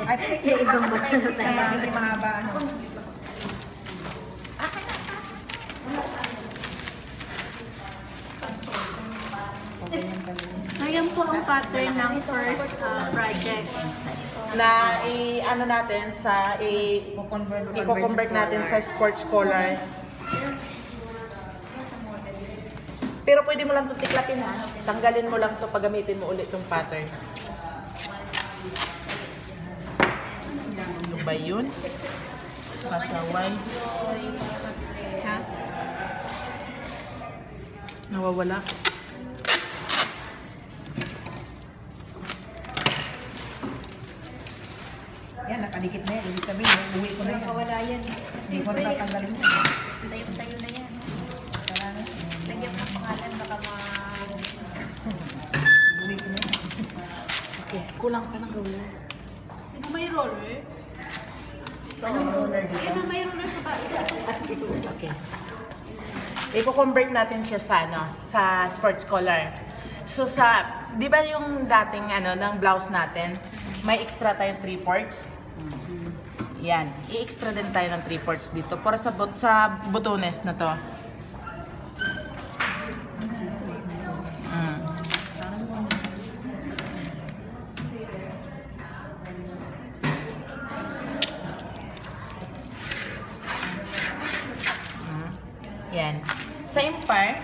At ibang box na tayo. Hindi mahaba. So yan po ang pattern ng first project. Na i-ano natin sa i-convert natin sa sports collar. Pero pwede mo lang ito tiklapin ha. Tanggalin mo lang ito pag gamitin mo ulit yung pattern. Ano ba yun? Pasaway. Ha? Nawawala. Yan, nakalikit na yan. Ibig sabihin, uwi ko na yan. Nakawala yan. Hindi ko na tatanggalin yan. Sayo na yan. Lagyan mo ng pangalan, baka Uwi ko na yan. Okay, kulang pa ng roller. Sino may roller? Anong roller dito? Ayun na, may roller sa basa. Okay. I-convert natin siya sa sa sports collar. So di ba yung dating ng blouse natin, may extra tayong 3/4. Yan, i-extra din tayo ng 3/4 dito para sa butones na to. Yan. Sa impar,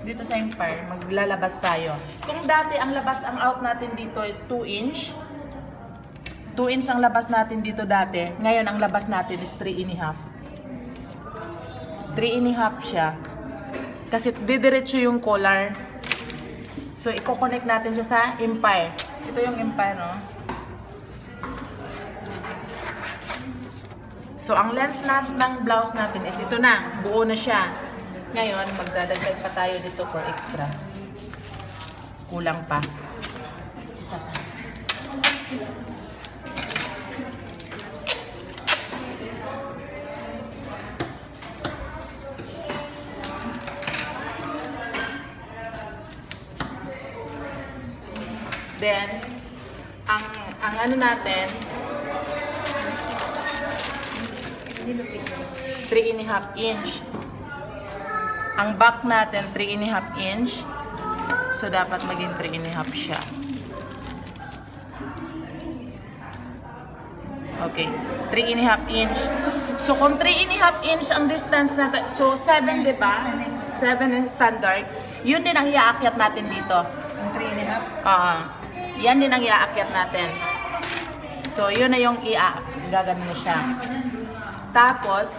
dito sa impar, maglalabas tayo. Kung dati ang out natin dito is 2 inch. 2 inch ang labas natin dito dati. Ngayon ang labas natin is 3.5. 3.5 siya. Kasi didiretso yung collar. So, i-connect natin siya sa impar. Ito yung impar, no? So, ang length ng blouse natin is ito na. Buo na siya. Ngayon, magdadagdag pa tayo dito for extra. Kulang pa. Isa pa. Then, ang ano natin, 3.5 inch. Ang back natin, 3.5 inch. So, dapat maging 3.5 siya. Okay. 3.5 inch. So, kung 3.5 inch ang distance natin, so 7, di ba? 7 is standard. Yun din ang iaakyat natin dito. Ang 3.5? Yan din ang iaakyat natin. So, yun na yung gagano na siya. Tapos,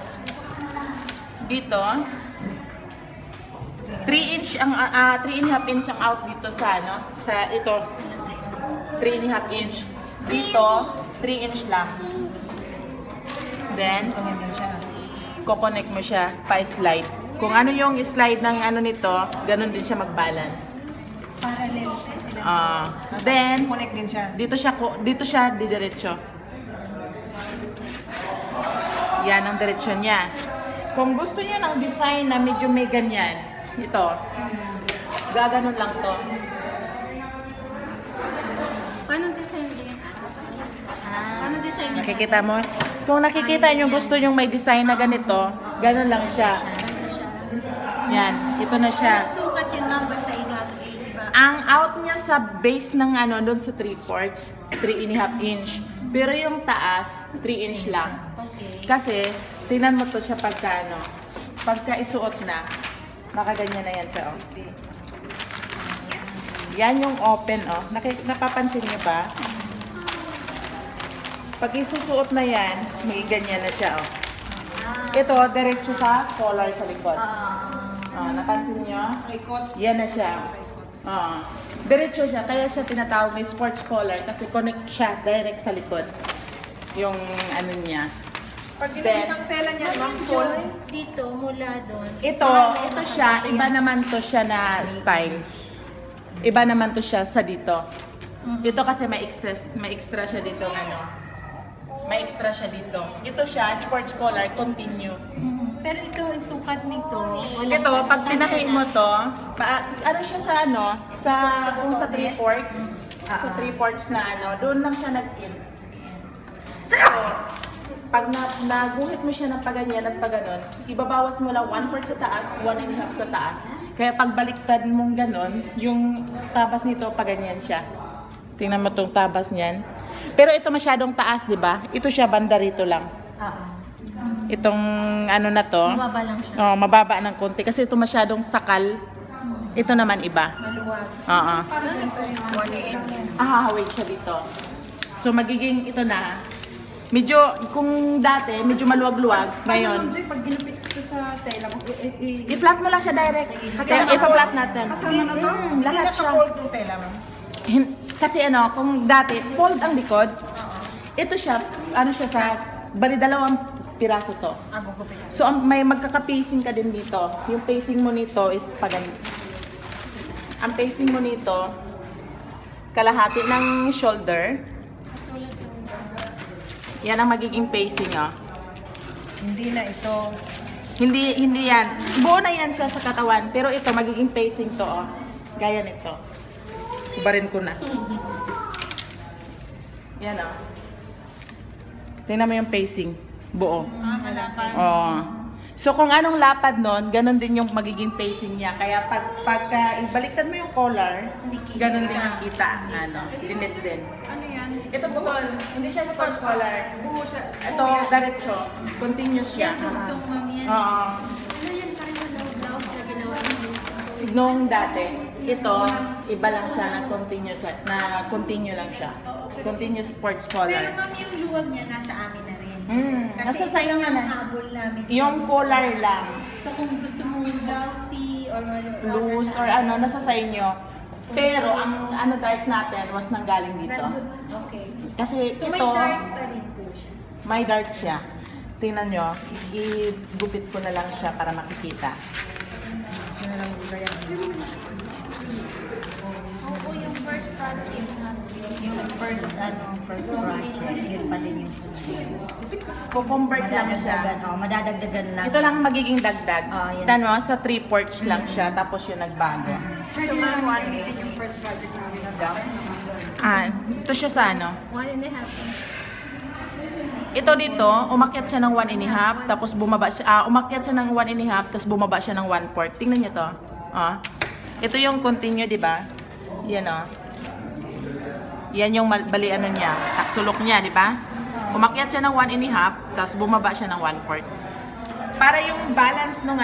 dito, 3 inch ang 3.5 inch ang out dito sa sa ito 3.5 inch dito 3 inch lang, then ko-connect mo siya pa-slide kung ano yung slide ng nito, ganun din siya mag-balance Parallel sila. Then connect din siya dito siya didiretso. Yan ang diretsyon niya. Kung gusto niyo ng design na medyo may ganyan, ito, gaganon lang to. Paano design din? Paano design? Nakikita mo? Kung nakikita niyo gusto niyo may design na ganito, ganon lang siya. Ganito siya. Yan, ito na siya. Sukat yun lang basta ilagay, diba? Ang out niya sa base ng doon sa 3/4, 3.5 inch. Pero yung taas, 3 inch lang. Okay. Kasi, tingnan mo to siya pagka isuot na, nakaganyan na yan siya, oh. Yan yung open, oh. Napapansin niyo ba? Pag isusuot na yan, may ganyan na siya, oh. Ito, diretso sa collar sa likod. Napansin niyo? Yan na siya. Diretso siya, kaya siya tinatawag na sports collar kasi connect siya direct sa likod. Yung ano niya. Pag ginamit ang tela niya, full. Dito, mula doon. Ito siya, iba naman to siya na style. Iba naman to siya sa dito. Dito kasi may extra siya dito May extra siya dito. Ito siya, sports collar, continue. Pero ito, sukat nito. Ito, pag tinahin mo to, ano siya sa kung sa 3/4, Sa 3/4 na ano, doon lang siya nag-in. So, pag naguhit mo siya ng paganyan at paganon, ibabawas mo lang 1/4 sa taas, 1.5 sa taas. Kaya pag baliktad mong ganon, yung tabas nito paganyan siya. Tingnan mo tong tabas niyan. Pero ito masyadong taas, di ba? Ito siya banda rito lang. Itong ano na to. Mababa lang siya. Oh, mababa ng konti kasi ito masyadong sakal. Ito naman iba. Maluwag. Oo. Wait siya dito. So magiging ito na. Medyo, kung dati, medyo maluwag-luwag. Ngayon, Pag ginupit ko sa tela, i-flat mo lang siya direct. Kasi i-flat natin. Kasama na to? Lahat Hindi siya. naka-fold yung tela mo. Kasi ano, kung dati, fold ang likod. Ito siya, ano siya sa, bali 2 piraso to. Gugupit. So, may magkaka-pacing ka din dito. Yung pacing mo nito is paganito. Ang pacing mo nito, kalahati ng shoulder. Yan ang magiging pacing, oh. Hindi na ito. Hindi yan. Buo na yan siya sa katawan. Pero ito, magiging pacing to, oh. Gaya nito. Ibarin ko na. Yan, oh. Tingnan mo yung pacing. Buo. Malapad. Oo. So kung anong lapad nun, ganun din yung magiging pacing niya. Kaya pagka ibaliktad mo yung collar, ganun din ang kita. Ano, linis din. Ano yan? Ito putol, hindi siya sports collar. Buo siya. Ito, diretso. Continuous siya. Yan, tugtong mami yan. Oo. Ano yan? Parang yung blouse na ginawa niya. Nung dati, ito, iba lang siya na continue lang siya. Continuous sports Pero collar. mami, yung luwag niya nasa amin na rin. Nasa Kasi sa inyo lang ang na. habol namin. Yung collar lang, So kung gusto mo blousey or loose or ano, nasa sa inyo. Pero ang ano dart natin was nanggaling dito. Okay. Kasi So may ito, dart pa rin po siya. may dart siya. Tingnan nyo, igupit ko na lang siya para makikita. Yan lang gaya. Oo, yung first project natin. Yung first project, yun pa din yung sunod. Kukonvert lang siya. Madadagdagan lang. Ito lang magiging dagdag. Yan. Tignan mo, sa 3/4 lang siya, tapos yung nagbago. Pwede na lang gamitin yung first project namin. Ito siya sa ano. 1.5. Ito dito, umakyat siya ng 1.5, tapos bumaba siya, umakyat siya ng 1.5, tapos bumaba siya ng 1/4. Tingnan niyo to. Ito yung continue, di ba? Yan Yan yung bali ano niya, taksulok niya, di ba? Umakyat siya ng 1.5, tapos bumaba siya ng 1/4. Para yung balance nung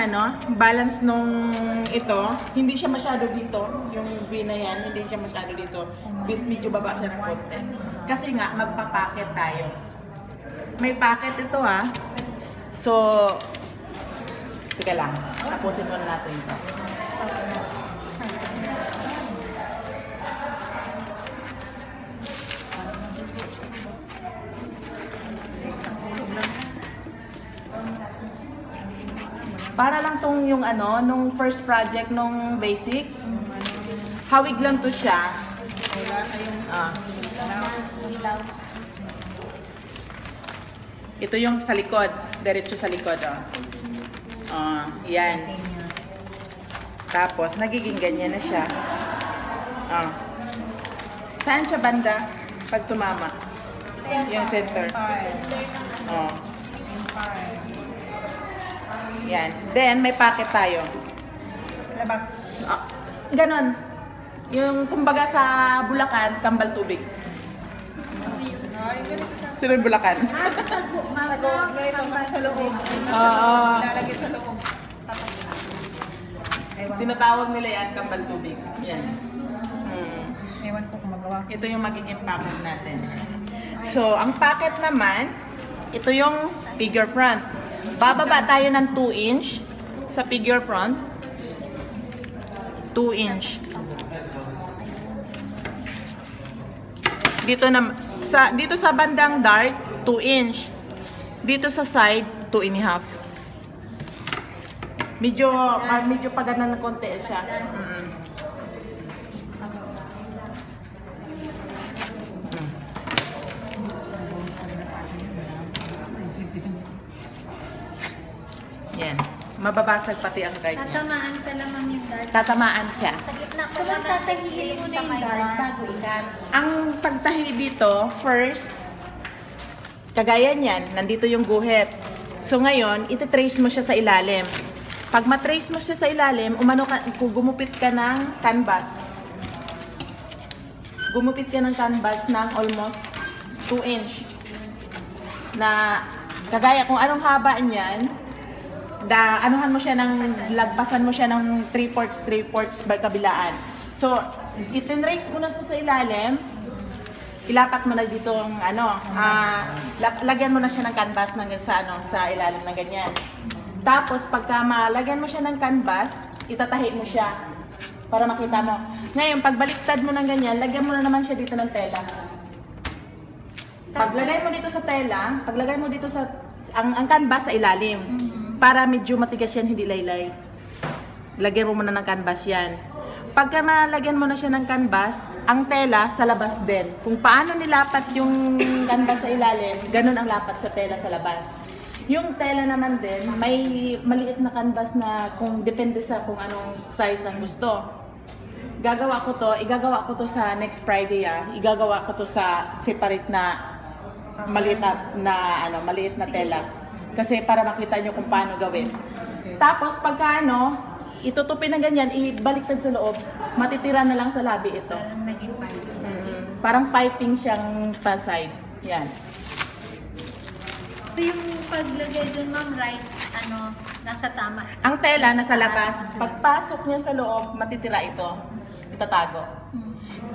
balance nung ito, hindi siya masyado dito, yung V na yan, hindi siya masyado dito. Medyo baba siya ng konti. Kasi nga, magpapacket tayo. May packet ito So, teka lang, tapusin muna natin ito. Para lang tong yung nung first project nung basic. Hawig lang to siya. Wala kayong Blouse. Ito yung sa likod, diretso sa likod, yan. Tapos nagiging ganyan na siya. Saan siya banda pag tumama? Yung center. Yan. Then may pocket tayo. labas. Ganon. Yung kumbaga sa Bulacan, kambal tubig. Ay, ganito sa Sino yung Bulacan? tago. Ganito sa loob. Oo. Lalagay sa loob. Ewan, Tinatawag nila yan, kambal tubig. Yan. ewan ko kung magawa. Ito yung magiging packet natin. So, ang packet naman, ito yung figure front. Bababa tayo ng 2 inch sa figure front. 2 inch. Dito sa bandang dart, 2 inch. Dito sa side, 2.5. Medyo pagana ng konti siya. Yan. mababasag pati ang dart niya. Tatamaan pala ma'am yung dart. Tatamaan siya. Sa gitna So, pala natin magtatahiin mo na yung dart bago ikat. Ang pagtahi dito, first, kagaya niyan, nandito yung guhit. So ngayon, ititrace mo siya sa ilalim. Pag matrace mo siya sa ilalim, gumupit ka ng canvas. Gumupit ka ng canvas ng almost 2 inch. Na kagaya kung anong haba niyan, anuhan mo siya lagpasan mo siya ng 3/4 kabilaan. So, itinrace mo na sa ilalim, ilapat mo na dito ang lagyan mo na siya ng canvas sa ilalim ng ganyan. Tapos, pagka malagyan mo siya ng canvas, itatahi mo siya para makita mo. Ngayon, pagbaliktad mo ng ganyan, lagyan mo na naman siya dito ng tela. Paglagay mo dito sa tela, paglagay mo dito sa ang canvas sa ilalim, para medyo matigas yan, hindi laylay. Lagyan mo muna ng canvas yan. Pagka malagyan mo na siya ng canvas, ang tela sa labas din. Kung paano nilapat yung canvas sa ilalim, ganun ang lapat sa tela sa labas. Yung tela naman din, may maliit na canvas na depende sa kung anong size ang gusto. Igagawa ko to sa next Friday igagawa ko to sa separate na maliit na tela. Kasi para makita nyo kung paano gawin. Tapos pagka itutupin na ganyan, ibaliktad sa loob, matitira na lang sa labi ito. Parang naging pipe. Parang piping siyang pa-side. Yan. So yung paglagay dun ma'am, nasa tama. Ang tela nasa labas. Pagpasok niya sa loob, matitira ito. Itatago.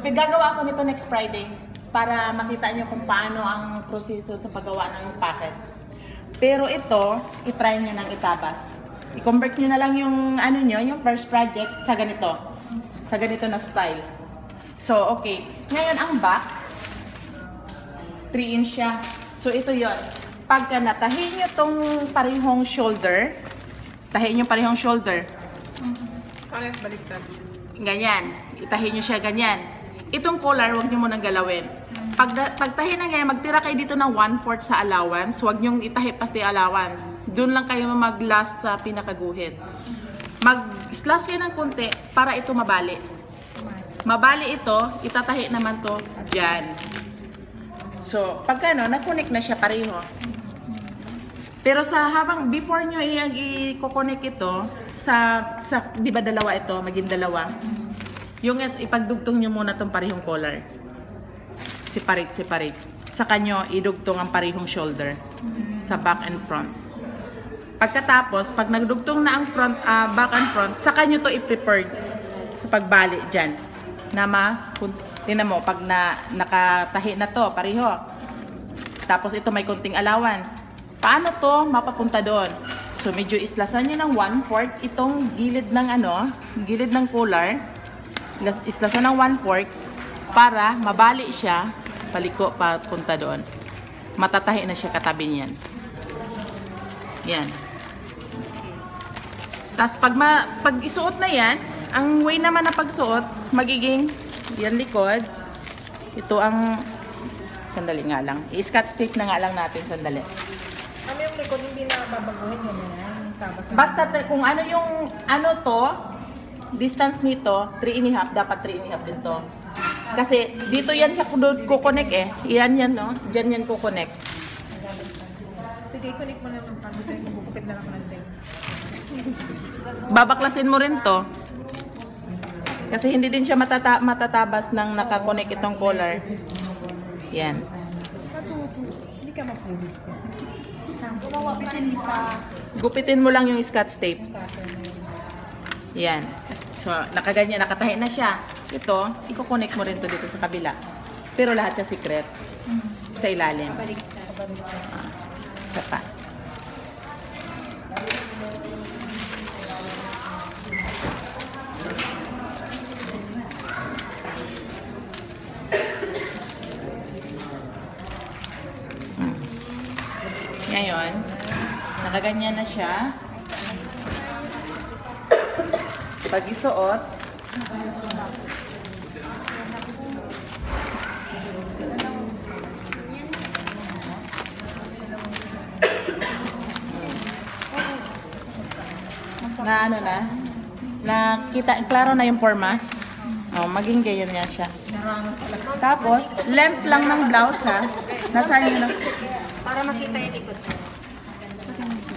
Gagawa ko nito next Friday para makita niyo kung paano ang proseso sa paggawa ng packet. Pero ito, itry niyo nang itabas. I-convert niyo na lang yung yung first project sa ganito. Sa ganito na style. So, okay. Ngayon ang back, 3 inch siya. So, ito yon. Pagka natahin nyo tong parehong shoulder, tahin nyo parehong shoulder. Parehas baliktad. Ganyan. Itahin nyo siya ganyan. Itong collar, huwag nyo munang galawin. Pagtahin na ganyan, magtira kayo dito ng 1/4 sa allowance. Huwag nyo itahi pati allowance. Doon lang kayo mag-last sa pinakaguhit. Mag-slash kayo ng konti para ito mabali. Mabali ito, itatahi naman to dyan. So, pagka na-connect na siya pareho. Pero before nyo i-connect ito, di ba dalawa ito, maging dalawa. Yung ipagdugtong nyo muna itong parehong collar. Separate. Saka nyo idugtong ang parehong shoulder sa back and front. Pagkatapos, pag nagdugtong na ang back and front, saka nyo to i-prepare sa pagbali dyan. Tingnan mo, pag nakatahi na to, pareho. Tapos ito may konting allowance. Paano to mapapunta doon? So medyo islasan nyo ng 1/4 itong gilid ng collar. Islasan ng 1/4 para mabali siya, paliko papunta doon. Matatahi na siya katabi niyan. Yan. Tapos pag isuot na yan, ang way naman na pagsuot, magiging yan likod. Ito ang sandali nga lang. I-scotch tape na nga lang natin sandali. Yung likod hindi na babaguhin yun tabas na. Basta kung to, distance nito, 3.5, dapat 3.5 din to. Kasi dito yan siya kukonek Yan, no? Diyan yan kukonek. Sige, i-connect mo na yung pagkakit. Bubukit na lang ko ng tape. Babaklasin mo rin to. Kasi hindi din siya matatabas ng nakakonek itong collar. Yan. Hindi ka mapulit. Gupitin mo lang yung scotch tape. Yan. So, nakaganyan, nakatahi na siya. Ito, i-connect mo rin to dito sa kabila. Pero lahat siya secret. Sa ilalim. Isa pa. Ngayon, nakaganyan na siya. Pag isuot, na ano na kita, klaro na yung forma. Oh, maging ganyan yan siya. Tapos, length lang ng blouse ha. Nasaan yun? Para makita yung likod.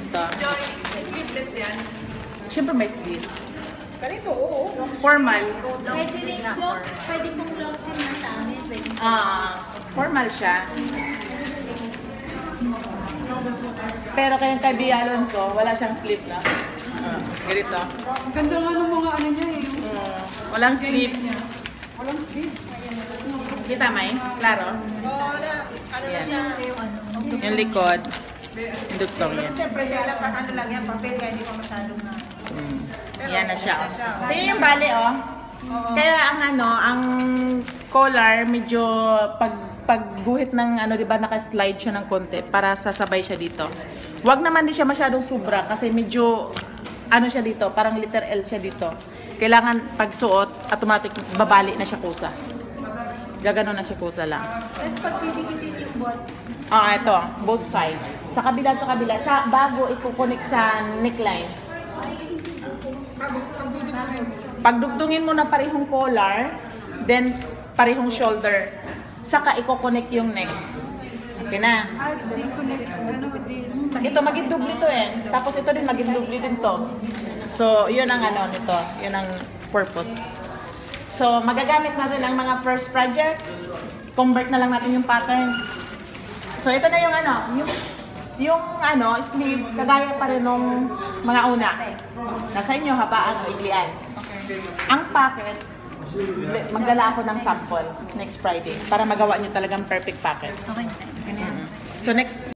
Ito. Sleeveless yan. Siyempre may sleeve. Ganito, oo. Formal. Pwede rin po, pwede pong close din na sa amin. Pwede. Formal siya. Pero kayong kay Bea Alonso, wala siyang sleeve na. Ganito. Ganda nga ng mga ano niya eh. Walang sleeve. Walang sleeve. Kita may? Klaro? Ano Yan. siya? Yung likod. Yung dugtong yan. Siyempre, kaya ano lang yan, papel, kaya hindi pa masyadong na. Yan na siya. Oh. Tingnan yung bali, oh. Kaya ang ano, ang collar, medyo pagguhit ng ano, di ba, naka-slide siya ng konti para sasabay siya dito. Wag naman din siya masyadong sobra kasi medyo ano siya dito, parang letter L siya dito. Kailangan pagsuot, automatic babali na siya kusa. Gagano na siya kusa lang. Tapos pag didikit yung bot, Ito, both side. Sa kabila, sa bago ikukunik sa neckline. Pagdugtungin mo na parehong collar, then parehong shoulder. Saka ikukunik yung neck. Okay na. Disconnect. Ano, Ito maging dubli to eh. Tapos ito din maging dubli din to. So, yun ang ano nito. Yun ang purpose. So, magagamit natin ang mga first project. Convert na lang natin yung pattern. So, ito na yung ano, yung ano, sleeve, kagaya pa rin nung mga una. Nasa inyo, habaan o iklian. Ang packet, magdala ako ng sample next Friday para magawa nyo talagang perfect packet. okay na. So, next